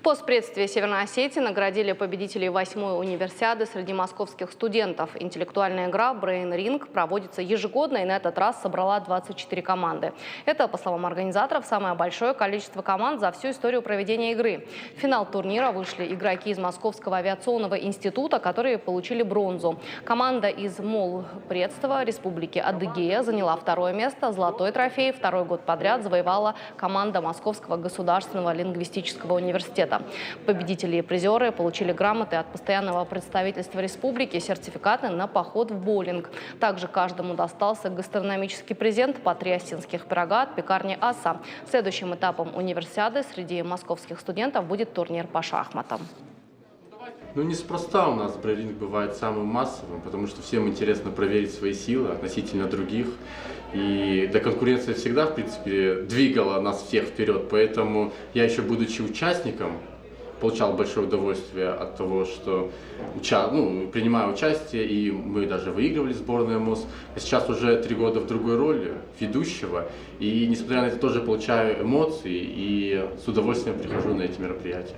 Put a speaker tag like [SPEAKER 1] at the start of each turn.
[SPEAKER 1] Постпредстве Северной Осетии наградили победителей 8-й универсиады среди московских студентов. Интеллектуальная игра Brain Ring проводится ежегодно и на этот раз собрала 24 команды. Это, по словам организаторов, самое большое количество команд за всю историю проведения игры. В финал турнира вышли игроки из Московского авиационного института, которые получили бронзу. Команда из Молпредства Республики Адыгея заняла 2-е место. Золотой трофей 2-й год подряд завоевала команда Московского государственного лингвистического университета. Победители и призеры получили грамоты от постоянного представительства республики, сертификаты на поход в боулинг. Также каждому достался гастрономический презент по 3 осетинских пирога от пекарни «Аса». Следующим этапом универсиады среди московских студентов будет турнир по шахматам.
[SPEAKER 2] Ну, неспроста у нас брейн-ринг бывает самым массовым, потому что всем интересно проверить свои силы относительно других. И да, конкуренция всегда, в принципе, двигала нас всех вперед, поэтому я еще, будучи участником, получал большое удовольствие от того, что принимаю участие, и мы даже выигрывали сборную МОЗ. А сейчас уже 3 года в другой роли, ведущего, и несмотря на это тоже получаю эмоции и с удовольствием прихожу на эти мероприятия.